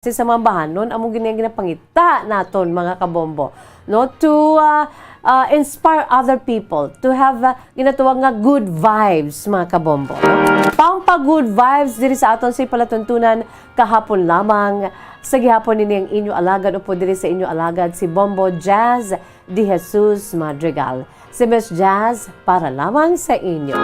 Kasi sa mga bahanon, among ginapangita naton mga kabombo, no, to inspire other people to have ginatuwag nga good vibes mga kabombo, no? Pampa good vibes diri sa aton sa palatuntunan kahapon lamang sa gihapon nini ang inyo alagad upo diri sa inyo alagad si Bombo Jazz de Jesus Madrigal. Si Miss Jazz para lamang sa inyo.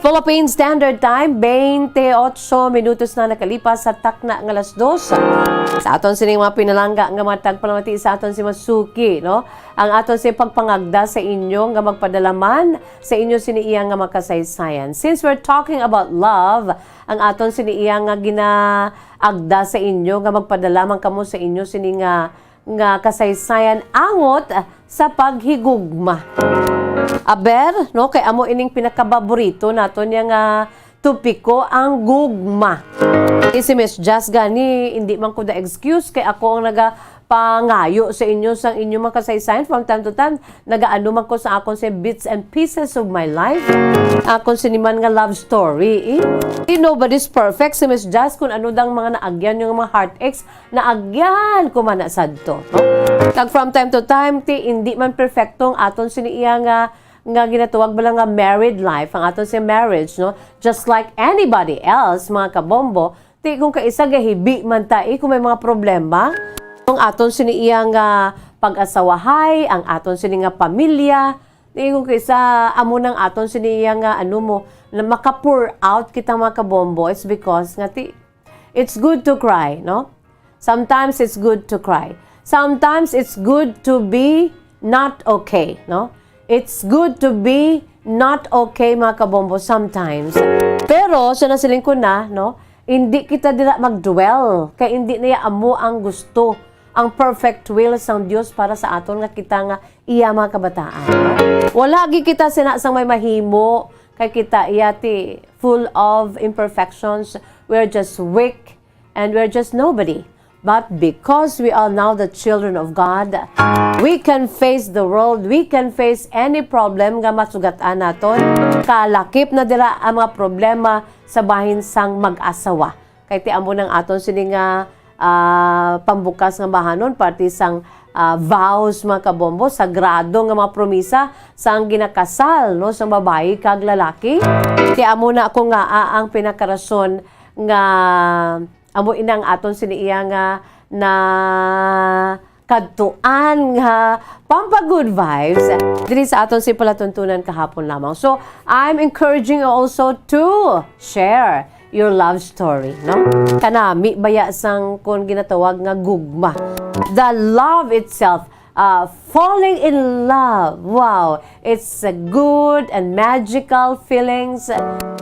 Philippine Standard Time, 28 minutos na nakalipas sa takna ng alas 2. Sa aton sining mga pinalangga nga matag palamati sa aton si Masuki, no? Ang aton si pagpangagda sa inyo nga magpadalaman sa inyo siniiyang nga makasaysayan. Since we're talking about love, ang aton siniiyang nga ginaagda sa inyo nga magpadalaman kamo sa inyo sini nga kasaysayan angot sa paghigugma. Aber, no, kay amo ining pinakababorito naton nga tupiko ang gugma. Si Miss Jazz gani hindi man ko da excuse kay ako ang pangayo sa inyo sang inyo makasaysayan from time to time nagaano man ko sa akon sa bits and pieces of my life akon siniman nga love story nobody's perfect si Miss Jazz kung ano dang mga naagyan yung mga heartaches naagyan ko man na sadto, no? Tag from time to time ti hindi man perfectong aton siniiya nga ginatuwag ba lang nga married life ang aton sa marriage, no? Just like anybody else mga kabombo ti kung kaisa gahibi man ta kung may mga problema ang aton siniiyang pag-asawahay, ang aton sini nga pamilya, kung kaysa amo ng aton siniiyang ano mo, na maka-pour out kita mga kabombo, it's because nga it's good to cry, no? Sometimes it's good to cry. Sometimes it's good to be not okay, no? It's good to be not okay mga kabombo sometimes. Pero, sa nasiling ko na, no? Hindi kita dila mag-dwell, kaya hindi niya amo ang gusto ang perfect will sang Dios para sa aton nga kita nga iya mga kabataan. Wala gi kita sinasang may mahimo kay kita iyati full of imperfections. We're just weak and we're just nobody. But because we are now the children of God, we can face the world, we can face any problem nga masugatan naton. Kalakip na dira ang mga problema sa bahin sang mag-asawa. Kay ti amo nang aton sini nga pambukas nga bahanon parte sang vows mga kabombo sagrado nga mga promisa sang ginakasal no sa babae kag lalaki ti amo na ako nga ang pinakarason nga amo inang aton siniiya nga na kadtuan nga pampa good vibes diri sa aton si palatuntunan kahapon lamang. So I'm encouraging you also to share your love story, no? Kanami baya sang kon ginatawag nga gugma. The love itself, falling in love. Wow, it's a good and magical feelings.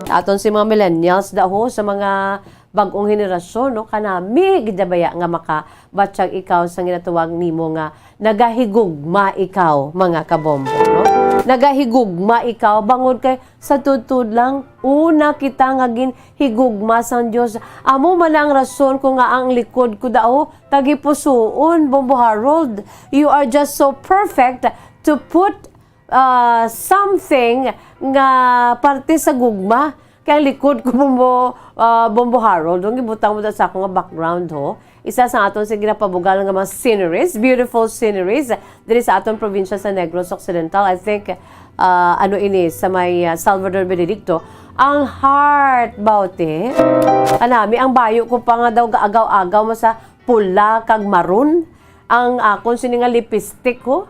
Aton si mga millennials daho sa mga bagong henerasyon, no? Kanami gidabaya nga makabatyag ikaw sa ginatawag nimo nga nagahigugma ikaw mga kabombo, no? Nagahigugma ikaw bangod kay sa tutud lang una kita nga ginhigugma sang Dios. Amo man ang rason ko nga ang likod ko dao tagipusoon Bombo Harold. You are just so perfect to put something nga parte sa gugma. Kaya likod ko Bombo Harold, ang gibutang mo sa akong background ho. Isa sa aton sa ginapabugal nga mga sceneries, beautiful sceneries diri sa aton probinsya sa Negros Occidental. I think ano ini sa may Salvador Benedicto, ang heart bauti. Anami ang bayo ko pa nga daw gaagaw-agaw mo sa pula kag maroon. Ang akon sini nga lipstick ko,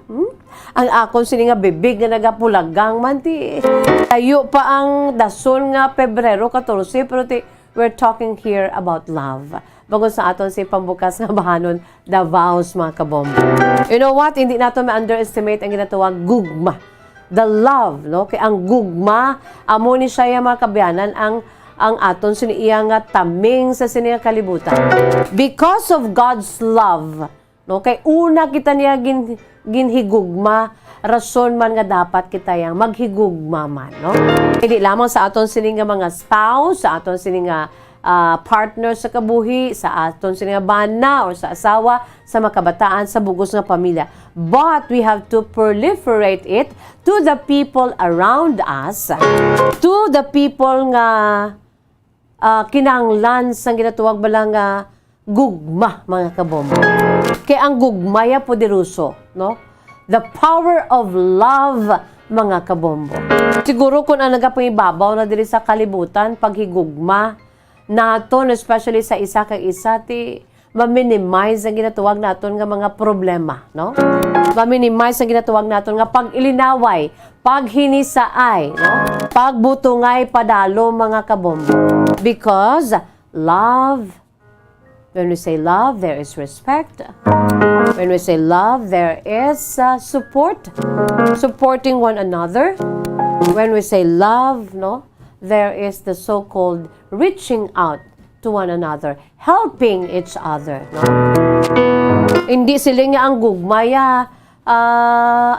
ang akon sini nga bibig nga nagapulagang man ti. Tayo pa ang dason nga Pebrero 14 pero we're talking here about love. Bago sa aton si pambukas nga bahanon, the vows mga kabombo. You know what? Hindi nato ma-underestimate ang ginatawag gugma. The love, no? Kay ang gugma, amo ni siya mga kabayanan, ang aton siniiya nga taming sa siniya kalibutan. Because of God's love, no? Kay una kita niya ginhigugma, rason man nga dapat kita yang maghigugma man, no? Hindi lamang sa aton sini nga mga spouse, sa aton sini nga partner sa kabuhi, sa aton sini nga bana or sa asawa, sa makabataan, sa bugos nga pamilya. But we have to proliferate it to the people around us, to the people nga kinahanglan sang ginatuwag bala nga gugma, mga kabombo. Kaya ang gugmaya poderoso, no? The power of love, mga kabombo. Siguro kung ang nagapangibabaw na diri sa kalibutan, paghigugma naton, especially sa isa kay isa, ti ma-minimize ang ginatuwag naton nga mga problema, no? Ma-minimize ang ginatuwag naton nga pag-ilinaway, paghinisaay, no? Pagbutungay padalo, mga kabombo. Because love, when we say love, there is respect. When we say love, there is support, supporting one another. When we say love, no, there is the so-called reaching out to one another, helping each other, no? Hindi sila nga ang gugmaya,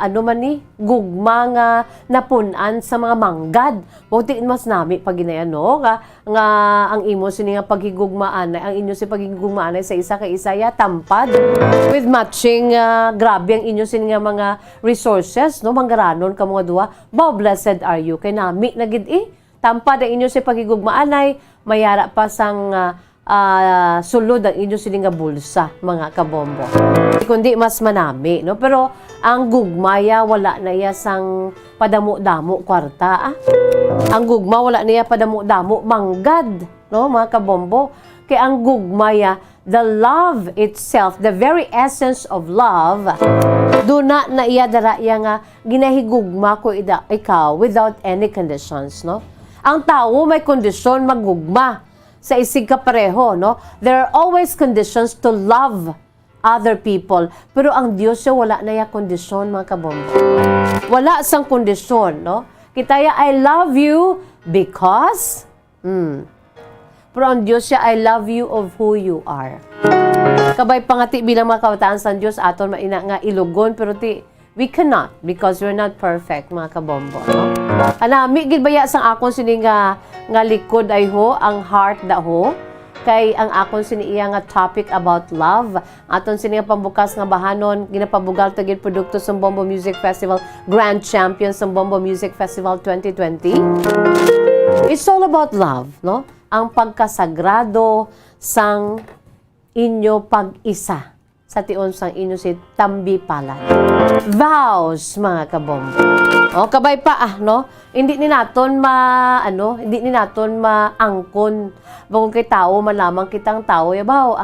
ano man ni, gugma nga napunan sa mga manggad. Buti mas nami pag ginayan, no? Nga ang imo sini nga paghigugmaan, ang inyo si paghigugmaan sa isa kay isa ya tampad with matching grabe ang inyo sini nga mga resources, no? Manggaranon ka mga duwa. Bao blessed are you kay nami na gid tampad ang inyo si paghigugmaan ay mayara pa sang sulod ang inyo sini nga bulsa, mga kabombo. Kundi mas manami, no? Pero ang gugmaya wala na iya sang padamo-damo kwarta. Ang gugma wala na iya padamo-damo manggad, no, mga kabombo. Kaya ang gugmaya, the love itself, the very essence of love, do na iya dara iya nga ginahigugma ko ikaw without any conditions, no? Ang tao may kondisyon maggugma sa isig kapareho, no? There are always conditions to love other people. Pero ang Diyos siya wala na ya kondisyon, mga kabombo. Wala sang kondisyon, no? Kitaya, I love you because, pero ang Diyos siya, I love you of who you are. Kabay pangati bilang mga kabataan sa Diyos, aton maina nga ilugon, pero we cannot because we're not perfect, mga kabombo, no? Anami, gilbaya sang akon sini nga likod ay ho, ang heart da ho, kay ang akon sini iya nga topic about love. Aton sini nga pambukas nga bahanon, ginapabugal tagid produkto sa Bombo Music Festival, Grand Champion sa Bombo Music Festival 2020. It's all about love, no? Ang pagkasagrado sang inyo pag-isa sa tion sang inyo si Tambi Palad. Vows, mga kabombo. O, kabay pa, no? Hindi ni naton maangkon. Bagong kay tao, malamang kitang tao, yabaw,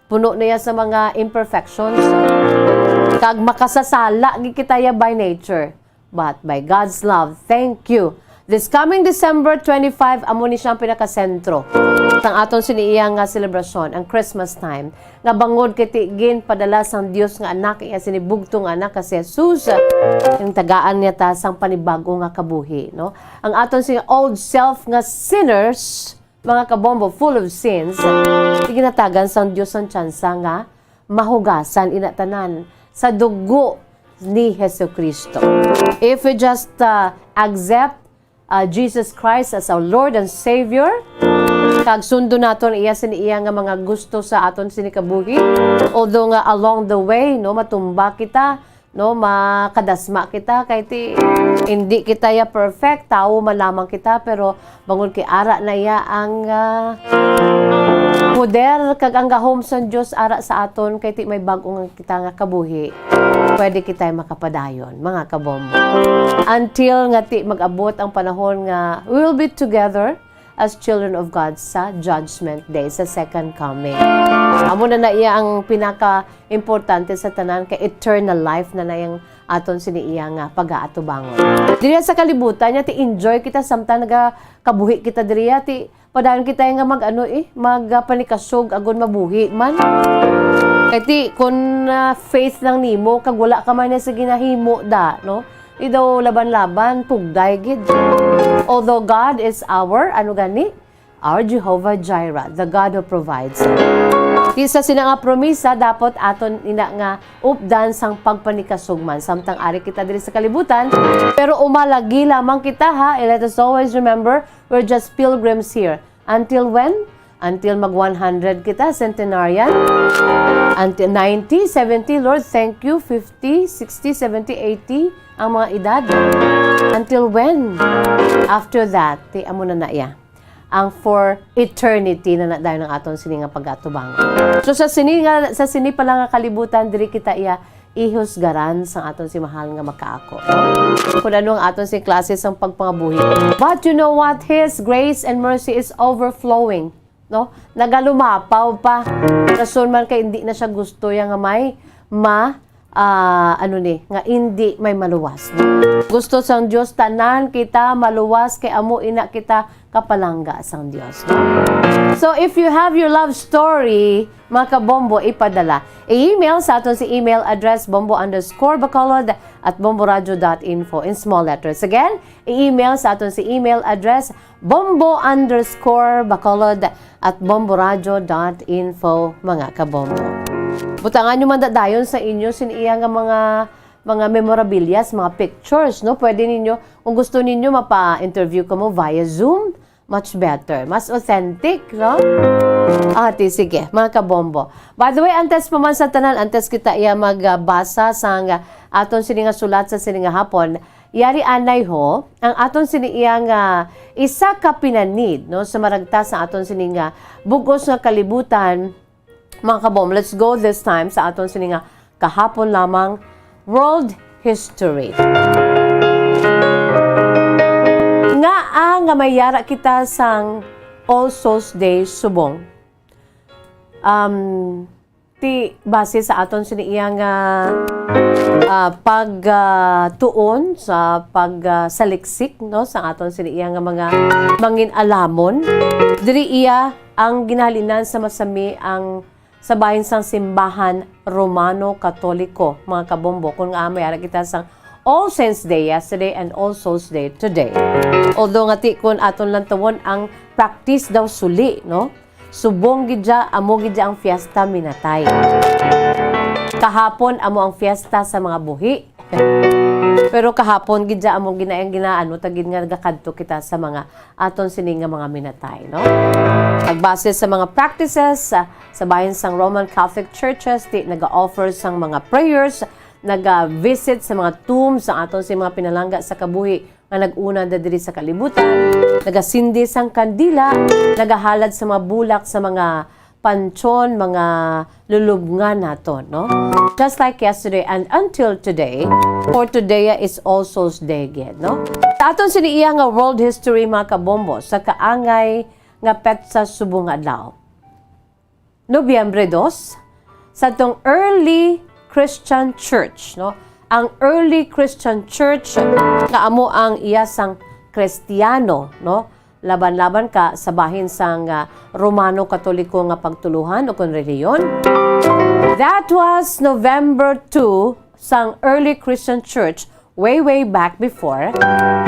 puno na yan sa mga imperfections. Kag makasasala, kita by nature. But by God's love, thank you. This coming December 25, amo ni siyang pinakasentro tang aton siniiya nga selebrasyon, ang Christmas time. Nga bangod kay tigin padala sang Dios nga anak, iya sinibugto nga anak kasi Jesus, yung tagaan niya ta sang panibago nga kabuhi, no? Ang aton sing old self nga sinners, mga kabombo, full of sins, iginatagan sang Dios ang tsansa nga mahugasan inatanan sa dugo ni Jesucristo. If we just accept Jesus Christ as our Lord and Savior, kag sundo naton iya siniya nga mga gusto sa aton sinikabuhi, although nga along the way, no, matumba kita, no, makadasma kita, kay hindi kita ya perfect, tao malamang kita, pero bangon kay ara na iya ang poder kag ang gahom sa Dios ara sa aton, kay may bag-ong kita nga kabuhi. Pwede kita makapadayon, mga kabombo. Until nga mag-abot ang panahon nga we will be together as children of God sa Judgment Day, sa second coming. Amo na iya ang pinaka-importante sa tanan, kay eternal life na yung aton siniiya nga pag-aatubangon. Diriya sa kalibutan niya, enjoy kita samtang nagakabuhi kita diriya, padayon kita nga magpanikasog agon mabuhi man. Kaya kung faith lang nimo, kag wala ka man sa ginahimo da, no? Di daw laban-laban, pugday gid. Although God is our Jehovah Jireh, the God who provides. Kisa sina nga promisa, dapat aton ina nga updan sang pagpanikasugman. Samtang ari kita diri sa kalibutan, pero umalagi lamang kita, ha? And let us always remember, we're just pilgrims here. Until when? Until mag-100 kita, centenarian. Until 90, 70, Lord, thank you. 50, 60, 70, 80, ang mga edad. Until when? After that, amo na iya. ang for eternity na dayon ng aton sini nga pag-atubang. So sa sini pa lang nga kalibutan diri kita iya ihusgaran sa aton si mahal nga makaako. Kung ano ang aton si klase sang pagpangabuhi. But you know what? His grace and mercy is overflowing. No? Nagalumapaw pa. Rason man kay hindi na siya gusto yang nga may nga hindi may maluwas. No? Gusto sang Dios tanan kita maluwas kay amo ina kita kapalangga sang Dios. No? So if you have your love story, mga kabombo, ipadala. I-email sa aton si email address bombo_bacolod@bomboradio.info in small letters. Again, i-email sa aton si email address bombo_bacolod@bomboradio.info, mga kabombo. Butangan nyo man dayon sa inyo siniya nga mga memorabilias, mga pictures, no? Pwede ninyo, kung gusto ninyo mapa-interview ko mo via Zoom, much better, mas authentic, no? Sige, mga kabombo. By the way, antes pa man sa tanan, antes kita iya magbasa sa aton sini nga sulat sa sini nga hapon, yari anay ho, ang aton sini iya nga isa ka pinanid, no? Sa maragta sa aton sini nga bugos nga kalibutan, mga kabombo. Let's go this time sa aton sini nga kahapon lamang world history. Nga mayara kita sang All Souls Day subong. Base sa aton siniya nga pagtuon sa pagsaliksik, no, sa aton siniya nga mga mangin alamon. Diri iya ang ginahalinan sa masami ang sa bahin sang simbahan Romano Katoliko, mga kabombo, kung nga mayara kita sang All Saints Day yesterday and All Souls Day today. Although nga kun aton lang tawon ang practice daw suli, no? Subong gidya, amo gidya ang fiesta minatay. Kahapon amo ang fiesta sa mga buhi. Pero kahapon gidya amo ginaano tagid nga gakadto kita sa mga aton sini nga mga minatay, no? Pagbase sa mga practices sa bahin sang Roman Catholic churches, naga-offer sang mga prayers, naga-visit sa mga tombs sa aton si mga pinalangga sa kabuhi nga nag-una diri sa kalibutan, nagasindi sang kandila, nagahalad sa mga bulak sa mga pansyon, mga lulubngan naton, no? Just like yesterday and until today, for today is All Souls Day again, no? Sa aton siniiya nga world history, mga kabombo, sa kaangay nga petsa subong adlaw. Nobyembre 2, sa tong early Christian church, no? Ang early Christian church nga amo ang iya sang Kristiyano, no? Laban-laban ka sa bahin sang Romano Katoliko nga pagtuluhan o kon reliyon. That was November 2 sang early Christian church way back before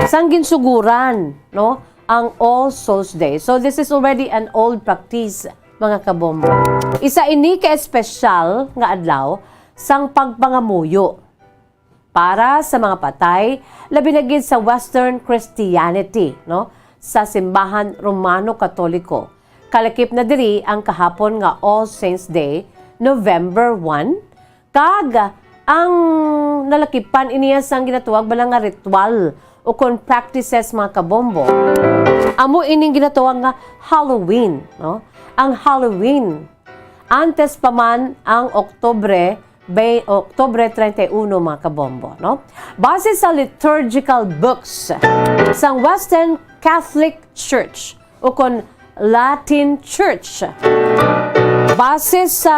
sang ginsuguran, no, ang All Souls Day. So this is already an old practice, mga kabombo. Isa ini ka espesyal nga adlaw sang pagpangamuyo para sa mga patay labi na gid sa Western Christianity, no, sa simbahan Romano Katoliko. Kalakip na diri ang kahapon nga All Saints Day, November 1, kag ang nalakipan iniya sang ginatuwag balang nga ritual o kon practices, mga kabombo. Amo ining ginatuwag nga Halloween, no? Ang Halloween antes pa man ang Oktubre 31, mga kabombo, no? Base sa liturgical books sa Western Catholic Church o kon Latin Church, base sa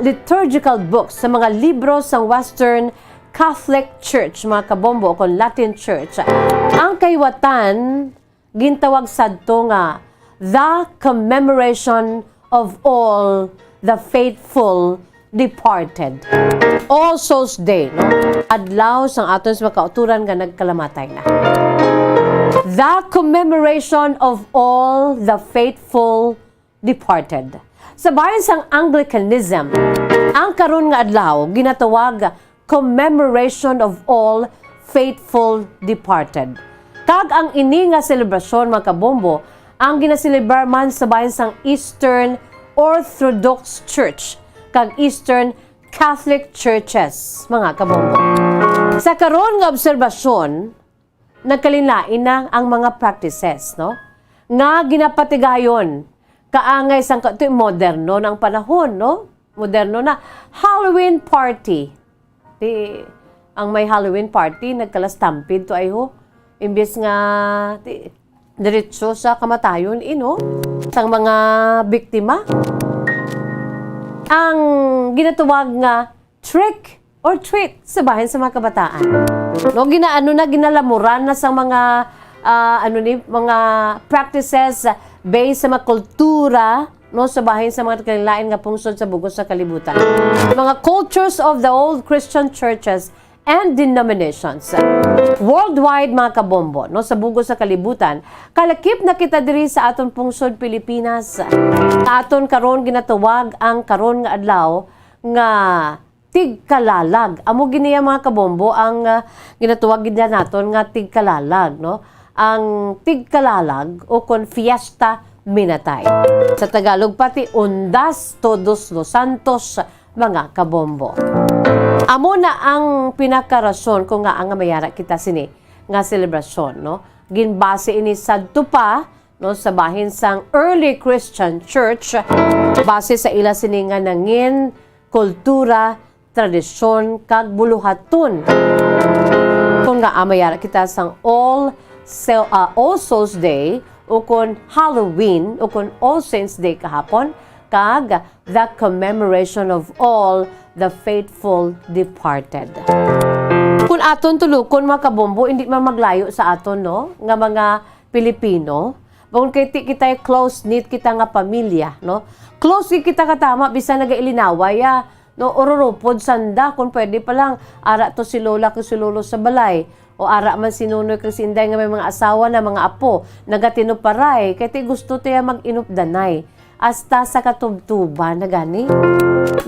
liturgical books sa mga libro sa Western Catholic Church, mga kabombo, o kon Latin Church, ang kayawatan gintawag sadto nga the commemoration of all the faithful departed. All Souls Day, no? Adlaw sang aton sa makauturan nga nagkalamatay na. The commemoration of all the faithful departed. Sa bahin sang Anglicanism, ang karon nga adlaw ginatawag commemoration of all faithful departed. Kag ang ini nga selebrasyon, mga kabombo, ang ginaselebrar man sa bahin sang Eastern Orthodox Church kag Eastern Catholic Churches, mga kabombo. Sa karon nga obserbasyon, nagkalinlain na ang mga practices, no? nga ginapatigayon kaangay sang ito moderno ng panahon, no? Moderno na Halloween party. Ang may Halloween party nagkalastampid to ay ho. Imbes nga diretso sa kamatayon sang mga biktima. Ang ginatawag nga trick or treat sa bahin sa mga kabataan. No, ginalamuran na sa mga mga practices based sa mga kultura no sa bahin sa mga kanilain nga pungsod sa bugos sa kalibutan. Mga cultures of the old Christian churches and denominations. Worldwide mga kabombo, no, sa bugos sa kalibutan, kalakip na kita diri sa aton pungsod Pilipinas. Aton karon ginatawag ang karon nga adlaw nga tigkalalag. Amo giniya mga kabombo ang ginatawag gid naton nga tigkalalag, no? Ang tigkalalag o kon fiesta minatay. Sa Tagalog pati Undas Todos los Santos mga kabombo. Amo na ang pinakarason kung nga ang mayara kita sini nga selebrasyon, no? Ginbase ini sadto pa no sa bahin sang early Christian church base sa ila sini nga nangin kultura, tradisyon kag buluhaton. Kung nga mayara kita sang All Souls Day o kon Halloween o kon All Saints Day kahapon kag the commemoration of all the faithful departed. Kung aton tulukon mga kabombo, hindi man maglayo sa aton no nga mga Pilipino. Kung kita close-knit kita nga pamilya, no? Close kita katama bisan nagailinaway no ororupod sanda kung pwede pa lang ara to si lola ko si lolo sa balay o ara man si nunoy kag si inday nga may mga asawa na mga apo nagatinuparay kay ti gusto tiya mag-inupdanay hasta sa katubtuban na gani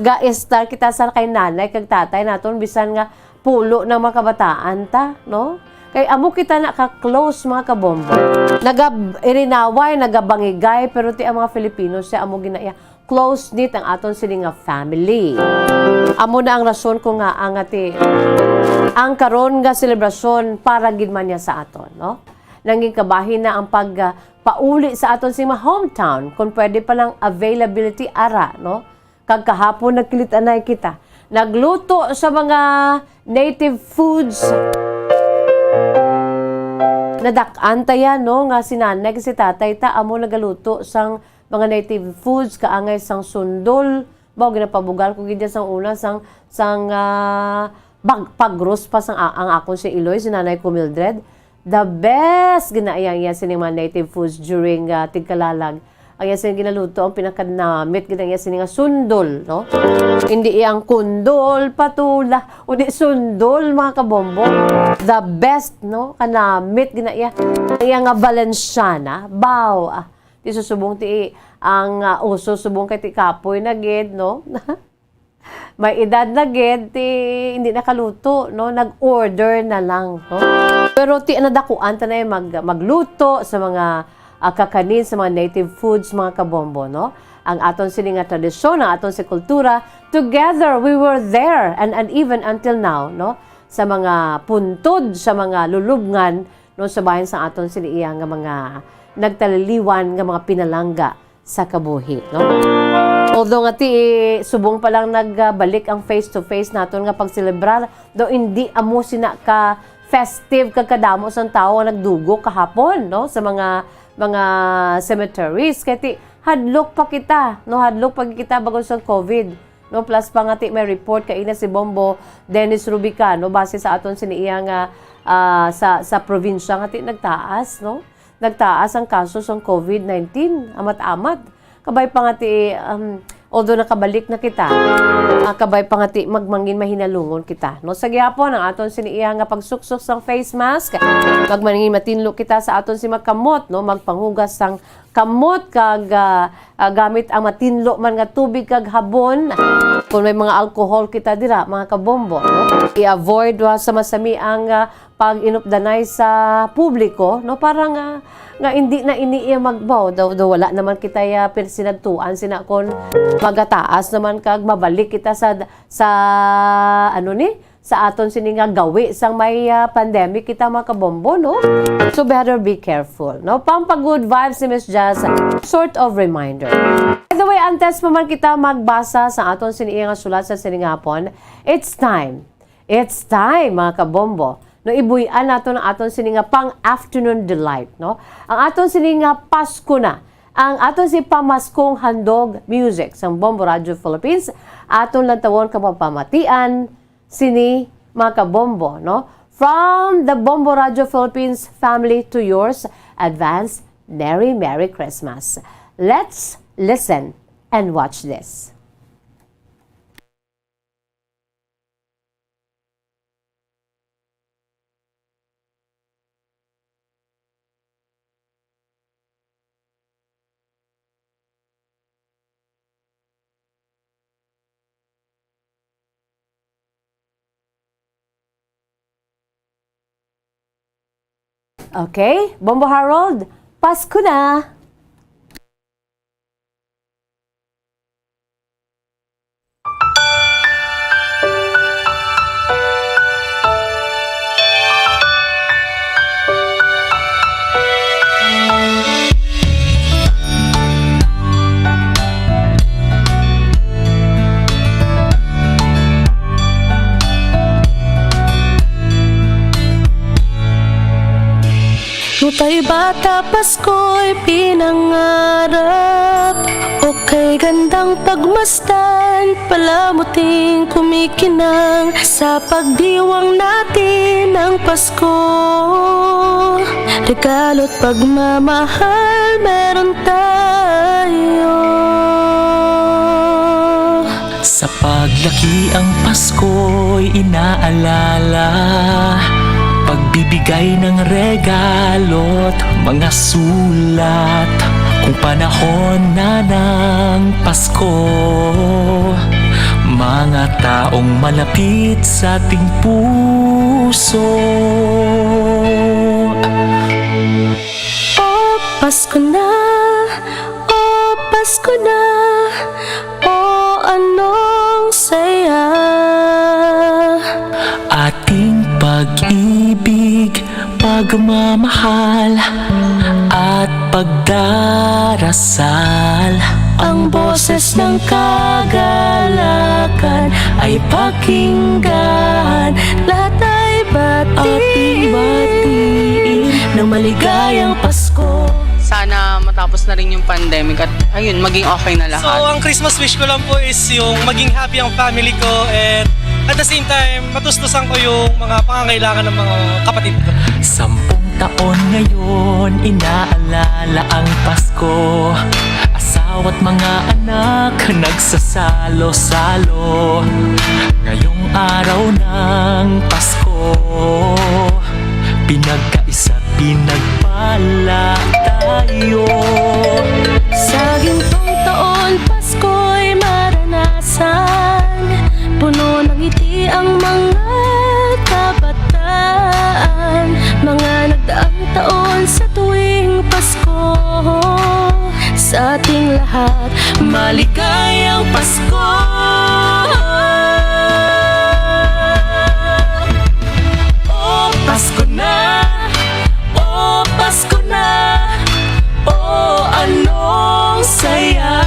ga-estar kita sa kay nanay kag tatay naton bisan nga pulo ng mga kabataan ta no kay amo kita na ka-close mga kabombo nagarinaway nagabangigay pero ti ang mga Filipino siya amo ginaya close-knit ang aton sini nga family. Amo na ang rason ko nga ang karon nga selebrasyon para gid man niya sa aton, no? Nanging kabahin na ang pauli sa aton sa mga hometown kung pwede pa lang availability ara, no? Kag kahapon nagkilit-anay kita. Nagluto sa mga native foods. Nadak-an tayo, no? Nga sinanay si tatay ta amo nagaluto sang mga native foods kaangay sang sundol bao ginapabugal ko gid sang una sang pagros pa sang ang akon si Iloy si nanay ko Mildred the best ginaayang iya sining mga native foods during tigkalalag ang iya sining ginaluto ang pinakadnamit gid iya sining nga sundol no hindi iyang kundol patula udi sundol mga kabombo the best no kanamit ginaaya iya nga Valenciana bao ti susubong ti ang uso subong kay ti kapoy na gid no may edad na gid ti hindi nakaluto no nag-order na lang no pero ti nadakuan ta na magluto sa mga kakanin sa mga native foods mga kabombo no ang aton sini nga tradisyon ang aton si kultura together we were there and even until now no sa mga puntod sa mga lulubngan no sa bahin sa aton sini iya nga mga nagtaliliwan nga mga pinalangga sa kabuhi, no? Although nga ti subong pa lang nagbalik ang face-to-face naton nga pagselebrar, do hindi amo sina ka festive kag kadamo sang tawo nga nagdugo kahapon, no? Sa mga cemeteries kay ti hadlok pa kita, no? Hadlok pa kita bago sa COVID. No, plus pa nga ti may report kay ina si Bombo Dennis Rubicano base sa aton siniya nga sa probinsya nga ti nagtaas, no? Nagtaas ang kaso sa COVID-19. Amat-amat. Kabay pa nga ti, although nakabalik na kita, kabay pa nga ti magmangin mahinalungon kita. No? Sa gyapon, ang aton siniiya nga pagsuksok sang face mask, magmangin matinlo kita sa aton si magkamot, no? Magpanghugas sang kamot, kag gamit ang matinlo man nga tubig kag habon. Kung may mga alcohol kita dira, mga kabombo, no? I-avoid sa masami ang pag-inupdanay sa publiko, no? Parang nga hindi na iniiya magbaw daw wala naman kita sinadtuan sina kon magataas naman kag mabalik kita sa sa aton sini nga gawi sang may pandemic kita mga kabombo, no? So better be careful, no? Pampagood vibes ni Miss Jazz, sort of reminder. By the way, antes pa man kita magbasa sa aton sini nga sulat sa siningapon, it's time, mga kabombo, no, ibuyan nato ng aton sini nga pang-afternoon delight, no? Ang aton sini nga Pasko na. Ang aton si pamaskong handog music sa Bombo Radio Philippines, aton lang tawon kapapamatian sini mga kabombo, no? From the Bombo Radio Philippines family to yours, advance Merry Christmas. Let's listen and watch this. Okay, Bombo Harold, Pasko na! Nutay bata Pasko'y pinangarap, o kay gandang pagmasdan, palamuting kumikinang sa pagdiwang natin ng Pasko. Regalo't pagmamahal meron tayo. Sa paglaki ang Pasko'y inaalala, pagbibigay ng regalo't mga sulat. Kung panahon na ng Pasko, mga taong malapit sa ating puso. Oh, Pasko na, oh, Pasko na, oh, anong saya. Ating pag-ibig, pagmamahal at pagdarasal. Ang boses ng kagalakan ay pakinggan. Lahat ay batiin ng maligayang Pasko. Sana matapos na rin yung pandemic at ayun, maging okay na lahat. So, ang Christmas wish ko lang po is yung maging happy ang family ko, and at the same time, matustusan ko yung mga pangangailangan ng mga kapatid ko. 10 taon ngayon, inaalala ang Pasko. Asawa't mga anak, nagsasalo-salo. Ngayong araw ng Pasko, pinagkaisa't pinagpala tayo. Sa gintong taon, Pasko'y maranasan, puno ng ngiti ang mga kabataan. Mga nagdaang taon sa tuwing Pasko, sa ating lahat, maligayang Pasko. Oh, Pasko na, oh, Pasko na, oh, anong saya.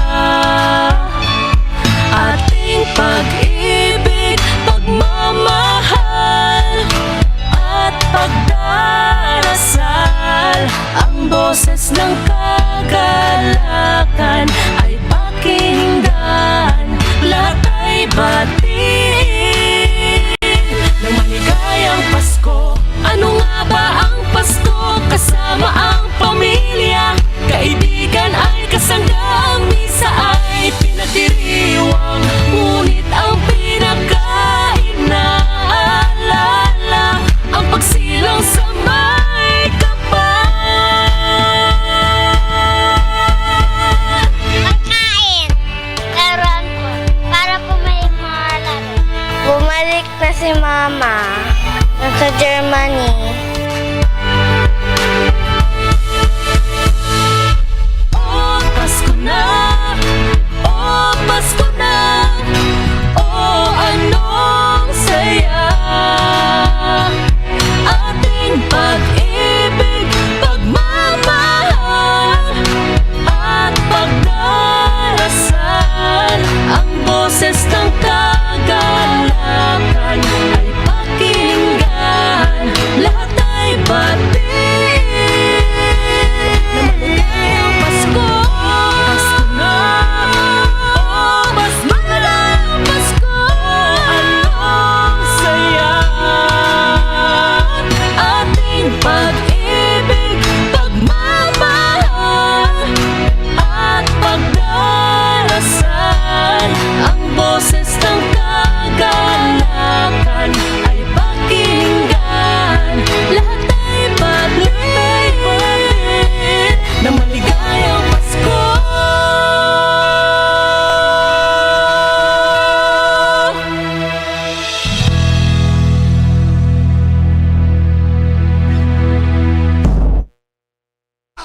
Ating pag-ibig, pagmamahal at pagdarasal. Ang boses ng kagalakan ay pakinggan. Lahat ay batiin ng maligayang Pasko. Ano nga ba ang Pasko? Kasama ang pamilya, kaibigan ay kasangga. Ang misa ay pinagdiriwang, ngunit ang pinaka-inaalala ang pagsilang sa may kapal. Pagkain, laruan ko, para po may mga laro. Bumalik na si Mama, nasa Germany. Oh, Pasko na, oh, Pasko na, oh, anong saya.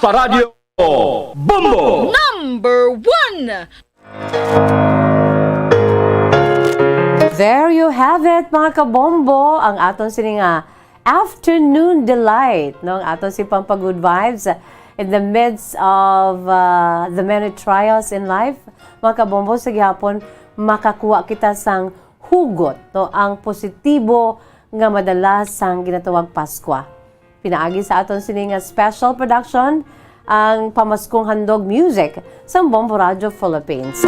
Paradyo Bombo! There you have it, mga kabombo, ang aton sininga afternoon delight, no? Ang aton si Pampa Good Vibes in the midst of the many trials in life. Mga kabombo, sa gihapon, makakuha kita sang hugot, no? Ang positibo nga madalas sang ginatawag Paskwa. Pinaagi sa aton sininga special production ang pamaskong handog music sa Bombo Radio Philippines.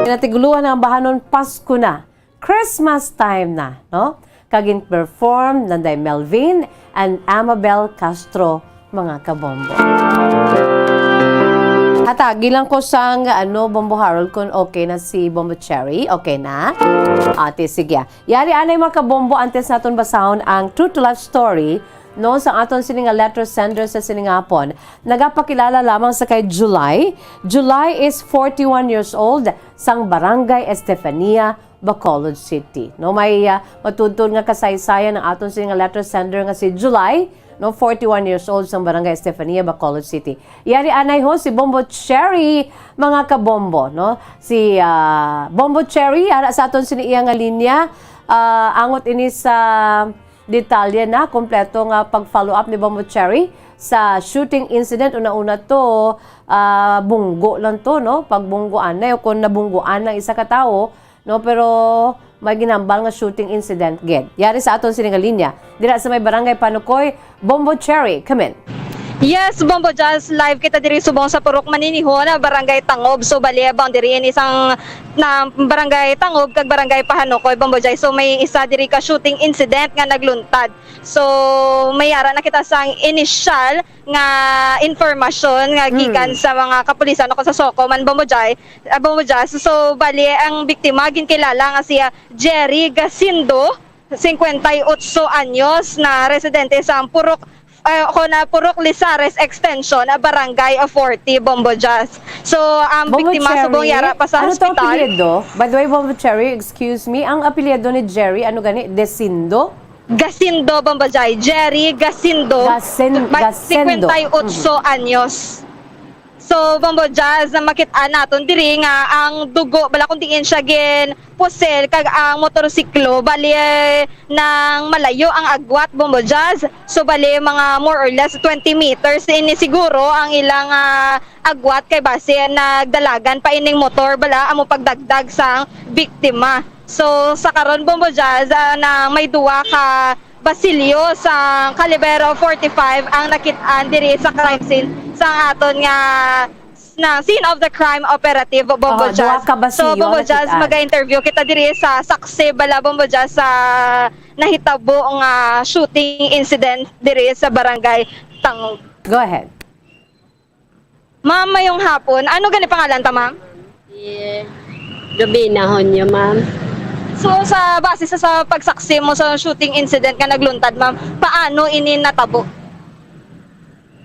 Pinatiguluhan ang bahanon Pasko na. Christmas time na, no? Kagin perform nanday Melvin and Amabel Castro, mga kabombo. Hatagi lang ko sang Bombo Harold kung okay na si Bombo Cherry. Okay na? Ate, sige. Yari anay mga kabombo, antes natin basahon ang True to Life story no sa aton sininga letter sender sa siningapon. Nagapakilala lamang sa kay July. July is 41 years old sang Barangay Estefania, Bacolod City. No, may matudtod nga kasaysayan ng aton sininga letter sender nga si July, no, 41 years old sang Barangay Estefania, Bacolod City. Yari anay ho si Bombo Cherry, mga kabombo, no? Si Bombo Cherry ara sa aton siniya nga linya, angot ini sa detalye na kompleto nga pag-follow up ni Bombo Cherry sa shooting incident. Una-una to bunggo lang to, no? Pagbunggoan na kung nabunggoan ng isa ka tao, no, pero may ginambal nga shooting incident gid. Yari sa aton siningalinya dira sa may Barangay Panukoy. Bombo Cherry, come in. Yes, Bombo Jazz, live kita diri subong sa Purok Maniniho na Barangay Tangob. So bali boundary in isang na Barangay Tangob kag Barangay Pahanukoy, Bombo Jazz. So may isa diri ka shooting incident nga nagluntad. So may ara na kita sang initial nga informasyon nga gikan sa mga kapulisan o sa Soko man, Bombo Jazz. So bali ang biktima ginkilala nga siya Jerry Gacindo, 58 anyos, na residente sa Purok Purok Lizares Extension, Barangay 40, Bombo Jazz. So, ang Bombo biktima Cherry, subong yara pa sa ano to hospital. apelyido? By the way, Bombo Cherry, excuse me, ang apelyido ni Jerry, ano gani? Desindo? Gacindo, Bombo Jazz. Jerry Gacindo. Gacindo. 58 anyos. So, Bombo Jazz, na makita naton diri nga ang dugo, bala kung tingin siya gin pusel, kag ang motorsiklo, bali nang malayo ang agwat, Bombo Jazz. So, bali mga more or less 20 meters, ini siguro ang ilang agwat kay base nagdalagan pa ining motor, bala amo pagdagdag sang biktima. So, sa karon, Bombo Jazz, na may duwa ka Basilio sa Calibero 45 ang nakitaan diri sa crime scene sa aton nga na scene of the crime operative, Bombo Jazz. So Bombo Jazz, maga-interview kita diri sa saksi bala, Bombo Jazz, sa nahitabo nga shooting incident diri sa Barangay Tangob. Go ahead. Ma'am, mayong hapon. Ano gani pangalan ta, ma'am? Rubina Honyo, ma'am. So sa base sa pagsaksi mo sa shooting incident nga nagluntad, ma'am, paano ini natabo?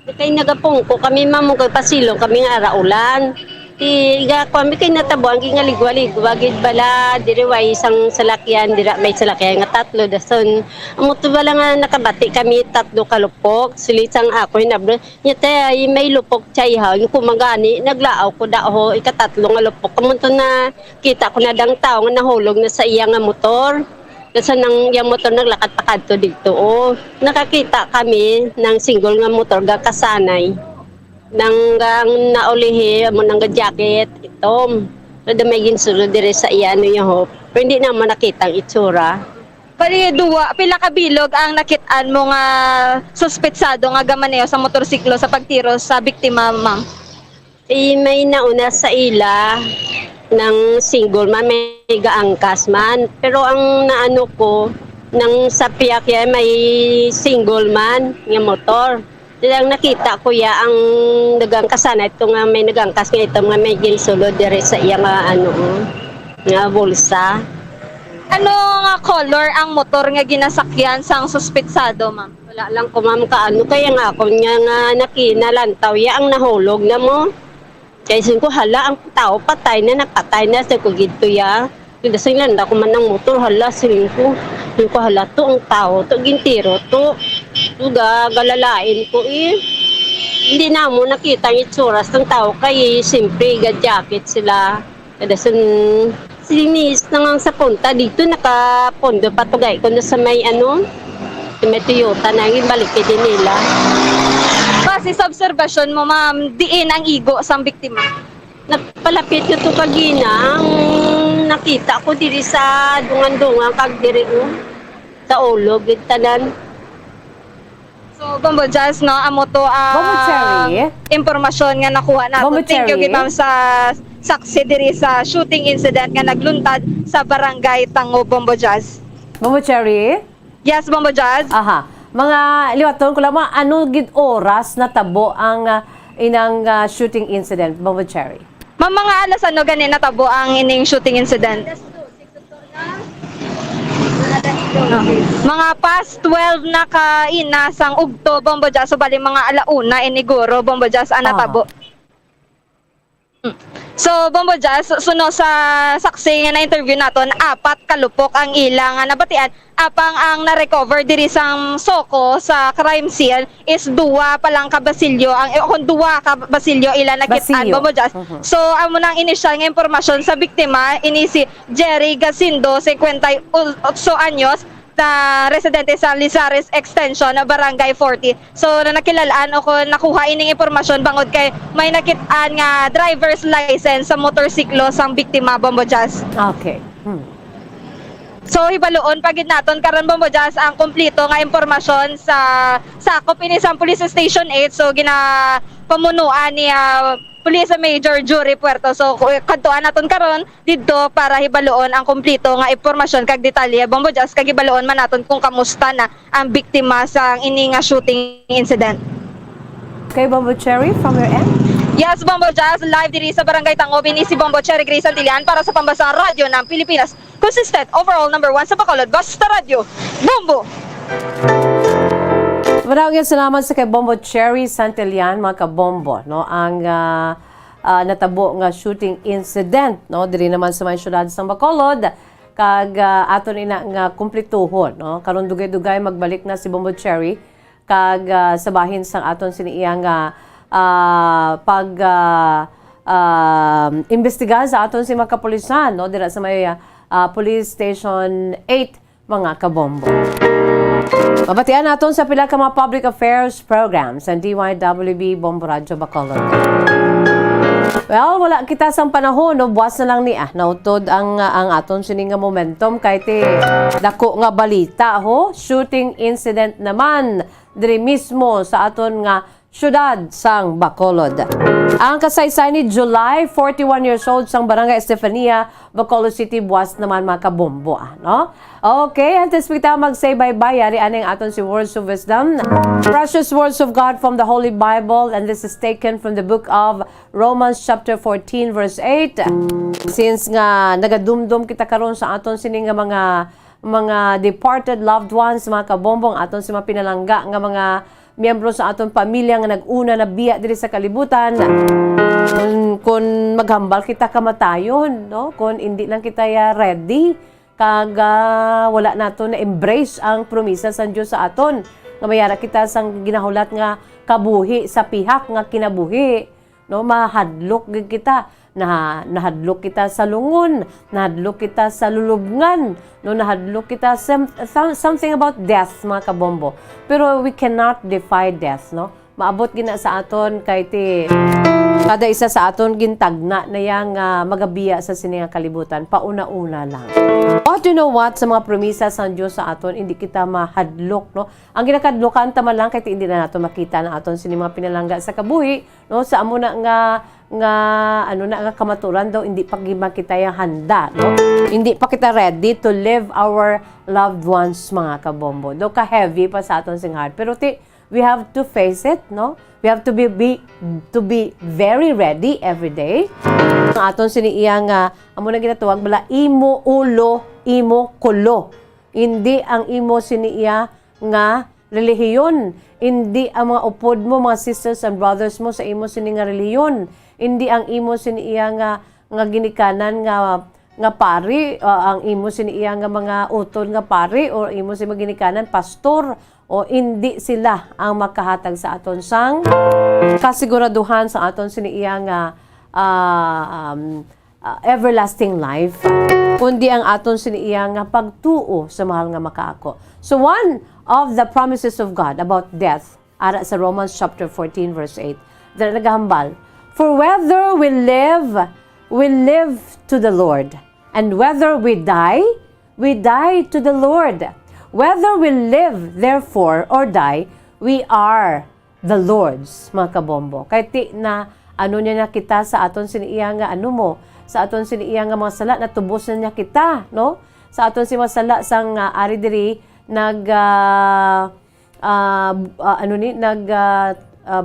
Kay nagapungko kami, ma'am, kay pasilong kami nga araulan. Tiga kami kay natabo ang gingaligwa-ligwa gid bala diri way isang salakyan, dira may salakyan nga tatlo dason. Amo to bala nga nakabati kami tatlo ka lupok, silisang ako inabro. Nyate ay may lupok chayha, yung kumagani naglaaw ko daho ikatatlo nga lupok. Amo to na kita ko na dang tao nga nahulog na sa iya nga motor. Kasi nang yung motor naglakad pa kadto dito. Oh, nakakita kami ng single nga motor ga kasanay. Nang naulihi mo nang jacket itom. Pero may ginsulod dire sa iya ano yung hope. Pero hindi naman nakita ang itsura. Bali duwa, pila ka bilog ang nakitaan mo nga suspetsado nga gamaneo sa motorsiklo sa pagtiro sa biktima, ma'am? May nauna sa ila ng single man, may gaangkas man. Pero ang naano ko, nang sa piyak yan, may single man nga motor. Dilang nakita ko ya ang nagangkasan ito nga may nagangkas nga ito nga may ginsulod dire sa iya nga nga bulsa. Ano nga color ang motor nga ginasakyan sang suspetsado, ma'am? Wala lang ko, ma'am, kaano kaya nga ako nga nakinalantaw ya ang nahulog na mo. Kaya ko hala ang tao patay na napatay na sa kugito ya. Kaya sa ilanda ko man ng motor hala siling ko. Yung ko hala to ang tao to gintiro to. Tuga galalain ko hindi na mo nakita ang itsuras ng tao kay siyempre jacket sila. Kadasan sininis na nga sa punta dito nakapondo patugay ko na sa may may Toyota na yung balik din nila. Base sa obserbasyon mo, ma'am, diin ang igo sa biktima. Napalapit ko to kagina ang nakita ko diri sa dungan-dungan kag diri sa ulo gid tanan. So, Bombo Jazz, no, amo to Bombo Cherry. impormasyon nga nakuha nato. Bombo Thank you, Cherry. ma'am, sa saksi diri sa shooting incident nga nagluntad sa barangay Tango, Bombo Jazz. Bombo Cherry? Yes, Bombo Jazz. Aha. Mga liwaton ko lang, ano gid oras na tabo ang inang shooting incident, Bombo Cherry? Ma'am, mga alas ano ganin natabo ang ining shooting incident? Mga past 12 na kainasang ugto, Bombo Jazz, so bali mga alauna iniguro, Bombo Jazz, natabo. So, Bombo Jazz, suno sa saksi nga na interview naton, 4 kalupok ang ilang nabatian. Apang ang na-recover diri sang soko sa crime scene is 2 pa lang ka basilyo. Kung 2 ka basilyo ila nakitaan, Basilyo. Bombo Jazz. So, amo nang initial nga impormasyon sa biktima, ini si Jerry Gacindo, 58 anyos, na residente sa Lizares Extension na Barangay 40. So nakilalaan ako nakuha ining impormasyon bangod kay may nakitaan nga driver's license sa motorsiklo sang biktima, Bombo Jazz. Okay. So hibaloon pagid naton karon, Bombo Jazz, ang kompleto nga impormasyon sa sakop ini sa Police Station 8. So pamunuan ni Police Major Jury Puerto. So kadtuan naton karon didto para hibaloon ang kompleto nga impormasyon kag detalye, Bombo Jazz, kag hibaloon man naton kung kamusta na ang biktima sa ini nga shooting incident. Okay, Bombo Cherry, from your end? Yes, Bombo Jazz, live diri sa Barangay Tango, si Bombo Cherry Grace Antilian para sa Pambasang Radyo ng Pilipinas. Consistent, overall number 1 sa Bacolod, Basta Radio, Bombo! Maraming salamat sa kay Bombo Cherry Santillan, mga kabombo, no? Ang natabo nga shooting incident, no? Diri naman sa mga syudad sa Bacolod, kag aton ina nga kumpletuhon, no? Karon dugay-dugay magbalik na si Bombo Cherry kag sabahin sang aton siniya nga imbestiga sa aton si mga kapulisan, no? Dira sa may Police Station 8, mga kabombo. Mabatian naton sa pila ka mga public affairs programs ang DYWB Bombo Radyo Bacolod. Well, wala kita sang panahon, no? Buwas na lang ni nautod ang aton sini nga momentum kay ti dako nga balita ho, shooting incident naman diri mismo sa aton nga syudad sang Bacolod. Ang kasaysay ni July, 41 years old sang Barangay Estefania, Bacolod City, buwas naman mga kabombo, no? Okay, antes kita mag-say bye-bye, yari aning aton si Words of Wisdom. Precious words of God from the Holy Bible, and this is taken from the book of Romans chapter 14 verse 8. Since nga nagadumdum kita karon sa aton sini nga mga departed loved ones, mga kabombong, aton si mga pinalangga nga mga miyembro sa aton pamilya nga nag-una na biya diri sa kalibutan. Kung maghambal kita kamatayon, no? Kung hindi lang kita ready, kag wala nato na embrace ang promisa sa Dios sa aton nga mayara kita sang ginahulat nga kabuhi sa pihak nga kinabuhi, no? Mahadlok gid kita. Nahadlok kita sa lungon, nahadlok kita sa lulubngan, no, nahadlok kita something about death, mga kabombo. Pero we cannot defy death, no? Maabot gina sa aton kay ti kada isa sa aton gintagna na yang magabiya sa sininga kalibutan, pauna-una lang. But you know what, sa mga promisa sa Diyos sa aton, hindi kita mahadlok, no? Ang ginakadlokan tama lang kay ti hindi na nato makita na aton sini mga pinalangga sa kabuhi, no? Sa amo na nga kamaturan daw, hindi pa kita yung handa, no? Hindi pa kita ready to live our loved ones, mga kabombo. Do ka heavy pa sa aton sing heart, pero we have to face it, no? We have to be very ready every day. Ang aton siniiya nga amo na ginatuwag bala imo ulo, imo kulo. Hindi ang imo siniiya nga relihiyon. Hindi ang mga upod mo, mga sisters and brothers mo sa imo sini nga relihiyon. Hindi ang imo siniiya nga ginikanan nga nga pari, ang imo siniya nga mga utol nga pari o imo si maginikanan pastor o hindi sila ang makahatag sa aton sang kasiguraduhan sa aton siniya nga everlasting life, kundi ang aton siniya nga pagtuo sa mahal nga makaako. So one of the promises of God about death ara sa Romans chapter 14 verse 8, dira nagahambal, for whether we live to the Lord, and whether we die to the Lord. Whether we live, therefore, or die, we are the Lord's, mga kabombo. Kaya ti na, ano niya na kita sa aton siniya nga, ano mo, sa aton siniya nga mga sala, natubos na niya kita, no? Sa aton si masala sang ari diri,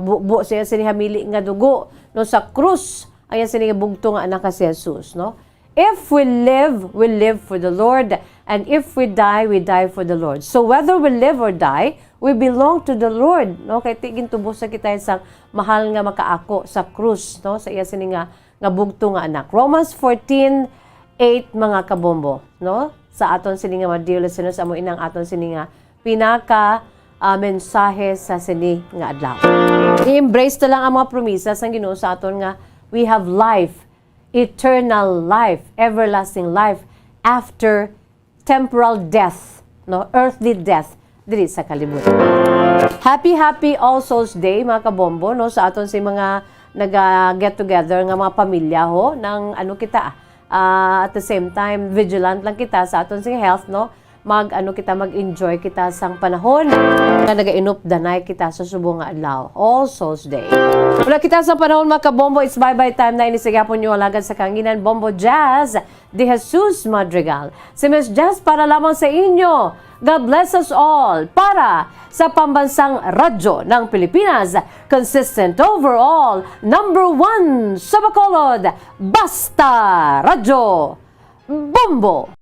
buo siya sinihamili nga dugo, no? Sa krus, ayan siniya bugto nga anak si Jesus, no? If we live for the Lord. And if we die for the Lord. So whether we live or die, we belong to the Lord. No? Kaya tigin tubos sa kita sa mahal nga makaako sa krus. No? Sa iya sini nga bugto nga anak. Romans 14:8 mga kabombo. No? Sa aton sini nga dear listeners, amo inang aton sini nga pinaka mensahe sa sini nga adlaw. I-embrace na lang ang mga promisa sa Ginoo sa aton nga we have life, eternal life, everlasting life after temporal death, no, earthly death diri sa kalibutan. Happy All Souls Day mga kabombo, no, sa aton si mga nag-get together nga mga pamilya ho ng ano kita at the same time vigilant lang kita sa aton si health, no, mag-enjoy kita sang panahon nga naga-inup danay kita sa subong nga adlaw, All Souls Day. Wala kita sa panahon mga kabombo, it's bye-bye time na inisigapon nyo alagad sa kanginan Bombo Jazz de Jesus Madrigal. Si Miss Jazz para lamang sa inyo. God bless us all para sa pambansang radyo ng Pilipinas, consistent overall, #1 sa Bacolod, Basta Radyo Bombo!